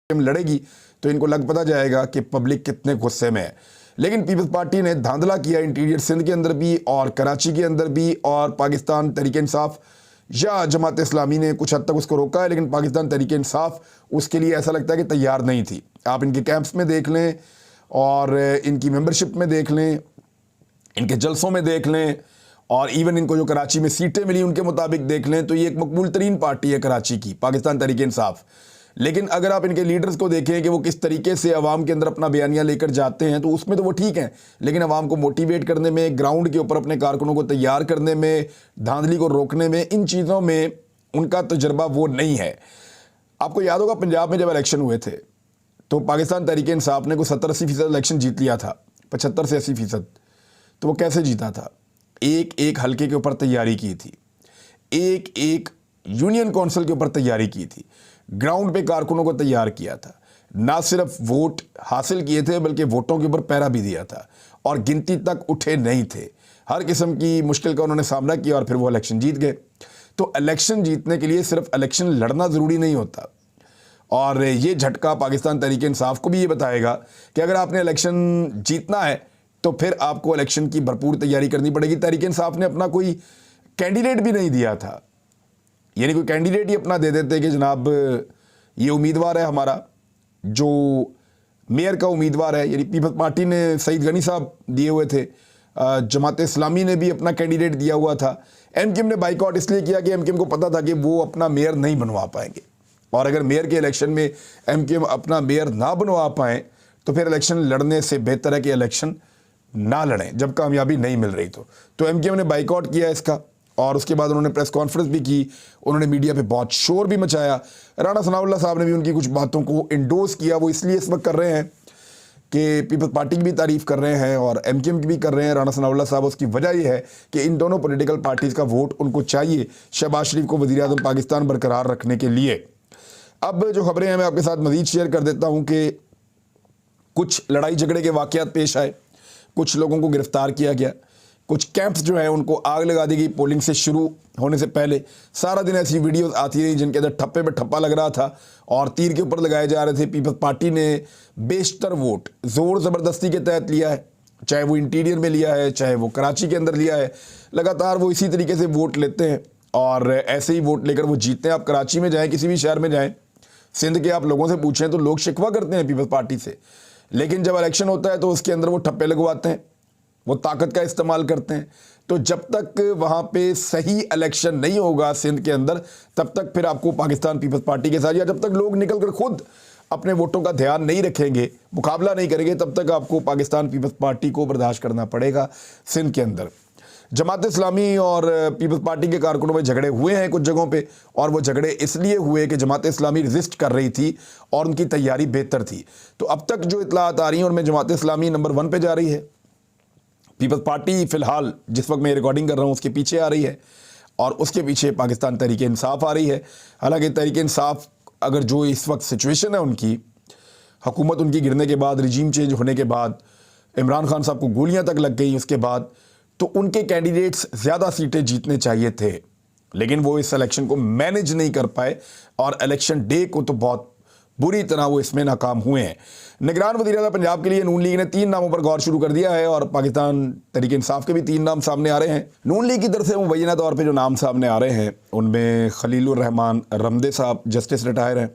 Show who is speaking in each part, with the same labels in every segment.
Speaker 1: लड़ेगी तो इनको लग पता जाएगा कि पब्लिक कितने गुस्से में है। लेकिन पीपल्स पार्टी ने धांधला किया इंटीरियर सिंध के अंदर भी और कराची के अंदर भी, और पाकिस्तान तहरीक इंसाफ या जमात इस्लामी ने कुछ हद तक उसको रोका है, लेकिन पाकिस्तान तहरीक इंसाफ उसके लिए ऐसा लगता है कि तैयार नहीं थी। आप इनके कैंप्स में देख लें और इनकी मेंबरशिप में देख लें, इनके जलसों में देख लें, और इवन इनको जो कराची में सीटें मिली उनके मुताबिक देख लें, तो ये एक मकबूल तरीन पार्टी है कराची की, पाकिस्तान तहरीक इंसाफ। लेकिन अगर आप इनके लीडर्स को देखें कि वो किस तरीके से अवाम के अंदर अपना बयानिया लेकर जाते हैं, तो उसमें तो वो ठीक हैं, लेकिन अवाम को मोटिवेट करने में, ग्राउंड के ऊपर अपने कारकुनों को तैयार करने में, धांधली को रोकने में, इन चीज़ों में उनका तजर्बा वो नहीं है। आपको याद होगा पंजाब में जब इलेक्शन हुए थे तो पाकिस्तान तहरीक इंसाफ ने कोई 70-80% इलेक्शन जीत लिया था, 75 से 80%। तो वो कैसे जीता था? एक एक हल्के के ऊपर तैयारी की थी, एक एक यूनियन काउंसिल के ऊपर तैयारी की थी, ग्राउंड पे कारकुनों को तैयार किया था, ना सिर्फ वोट हासिल किए थे बल्कि वोटों के ऊपर पहरा भी दिया था, और गिनती तक उठे नहीं थे। हर किस्म की मुश्किल का उन्होंने सामना किया और फिर वो इलेक्शन जीत गए। तो इलेक्शन जीतने के लिए सिर्फ इलेक्शन लड़ना ज़रूरी नहीं होता, और ये झटका पाकिस्तान तहरीक इंसाफ को भी ये बताएगा कि अगर आपने इलेक्शन जीतना है तो फिर आपको इलेक्शन की भरपूर तैयारी करनी पड़ेगी। तहरीक इंसाफ ने अपना कोई कैंडिडेट भी नहीं दिया था, यानी कोई कैंडिडेट ही अपना दे देते कि जनाब ये उम्मीदवार है हमारा, जो मेयर का उम्मीदवार है, यानी पीपल्स पार्टी ने सईद गनी साहब दिए हुए थे, जमात इस्लामी ने भी अपना कैंडिडेट दिया हुआ था, एमकेएम ने बाइकआउट इसलिए किया कि एमकेएम को पता था कि वो अपना मेयर नहीं बनवा पाएंगे, और अगर मेयर के इलेक्शन में एमकेएम अपना मेयर ना बनवा पाएँ तो फिर इलेक्शन लड़ने से बेहतर है कि इलेक्शन ना लड़ें जब कामयाबी नहीं मिल रही। तो एमकेएम ने बाइकआउट किया इसका, और उसके बाद उन्होंने प्रेस कॉन्फ्रेंस भी की, उन्होंने मीडिया पे बहुत शोर भी मचाया। राणा सनाउल्लाह साहब ने भी उनकी कुछ बातों को इंडोर्स किया। वो इसलिए इस वक्त कर रहे हैं कि पीपल्स पार्टी की भी तारीफ़ कर रहे हैं और एमकेएम की भी कर रहे हैं राणा सनाउल्लाह साहब। उसकी वजह यह है कि इन दोनों पॉलिटिकल पार्टीज़ का वोट उनको चाहिए शहबाज शरीफ को वज़ीर-ए-आज़म पाकिस्तान बरकरार रखने के लिए। अब जो खबरें हैं मैं आपके साथ मज़ीद शेयर कर देता हूँ कि कुछ लड़ाई झगड़े के वाक़यात पेश आए, कुछ लोगों को गिरफ्तार किया गया, कुछ कैंप्स जो है उनको आग लगा दी गई पोलिंग से शुरू होने से पहले। सारा दिन ऐसी वीडियोस आती रही जिनके अंदर ठप्पे पे ठप्पा लग रहा था और तीर के ऊपर लगाए जा रहे थे। पीपल्स पार्टी ने बेशतर वोट ज़ोर ज़बरदस्ती के तहत लिया है, चाहे वो इंटीरियर में लिया है, चाहे वो कराची के अंदर लिया है। लगातार वो इसी तरीके से वोट लेते हैं और ऐसे ही वोट लेकर वो जीतते हैं। आप कराची में जाएँ, किसी भी शहर में जाएँ, सिंध के आप लोगों से पूछें तो लोग शिकवा करते हैं पीपल्स पार्टी से, लेकिन जब इलेक्शन होता है तो उसके अंदर वो ठप्पे लगवाते हैं, वो ताकत का इस्तेमाल करते हैं। तो जब तक वहाँ पे सही इलेक्शन नहीं होगा सिंध के अंदर, तब तक फिर आपको पाकिस्तान पीपल्स पार्टी के साथ, या जब तक लोग निकल कर खुद अपने वोटों का ध्यान नहीं रखेंगे, मुकाबला नहीं करेंगे, तब तक आपको पाकिस्तान पीपल्स पार्टी को बर्दाश्त करना पड़ेगा सिंध के अंदर। जमात इस्लामी और पीपल्स पार्टी के कारकुनों में झगड़े हुए हैं कुछ जगहों पे, और वो झगड़े इसलिए हुए कि जमात इस्लामी रजिस्ट कर रही थी और उनकी तैयारी बेहतर थी। तो अब तक जो इतलात आ रही हैं उनमें जमात इस्लामी नंबर 1 पे जा रही है, पीपल्स पार्टी फ़िलहाल जिस वक्त मैं रिकॉर्डिंग कर रहा हूँ उसके पीछे आ रही है, और उसके पीछे पाकिस्तान तहरीक इंसाफ आ रही है। हालांकि तहरीक इंसाफ अगर जो इस वक्त सिचुएशन है उनकी, हुकूमत उनकी गिरने के बाद, रिजीम चेंज होने के बाद, इमरान खान साहब को गोलियां तक लग गई उसके बाद, तो उनके कैंडिडेट्स ज़्यादा सीटें जीतने चाहिए थे, लेकिन वो इस इलेक्शन को मैनेज नहीं कर पाए और इलेक्शन डे को तो बहुत बुरी तरह वो इसमें नाकाम हुए हैं। निगरान वज़ीर-ए-आज़म पंजाब के लिए नून लीग ने 3 नामों पर गौर शुरू कर दिया है, और पाकिस्तान तहरीक इंसाफ के भी 3 नाम सामने आ रहे हैं। नून लीग की तरफ से मुबैना तौर पे जो नाम सामने आ रहे हैं उनमें खलीलुर रहमान रमदे साहब जस्टिस रिटायर हैं,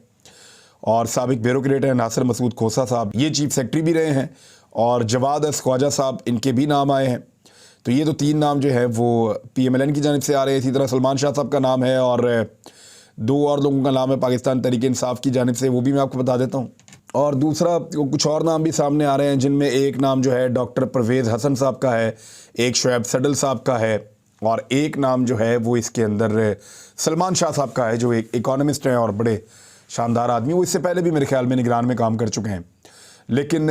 Speaker 1: और साबिक ब्यूरोक्रेट हैं नासिर मसूद खोसा साहब, ये चीफ सेक्रेटरी भी रहे हैं, और जवाद ख्वाजा साहब, इनके भी नाम आए हैं। तो ये तो 3 नाम जो है वो PMLN की जानिब से आ रहे हैं। इसी तरह सलमान शाह साहब का नाम है, और 2 और लोगों का नाम है पाकिस्तान तहरीक इंसाफ की जानिब से, वो भी मैं आपको बता देता हूँ। और दूसरा कुछ और नाम भी सामने आ रहे हैं, जिनमें एक नाम जो है डॉक्टर परवेज़ हसन साहब का है, एक शुएब सडल साहब का है, और एक नाम जो है वो इसके अंदर सलमान शाह साहब का है, जो एक इकोनॉमिस्ट हैं और बड़े शानदार आदमी। वो इससे पहले भी मेरे ख्याल में निगरान में काम कर चुके हैं, लेकिन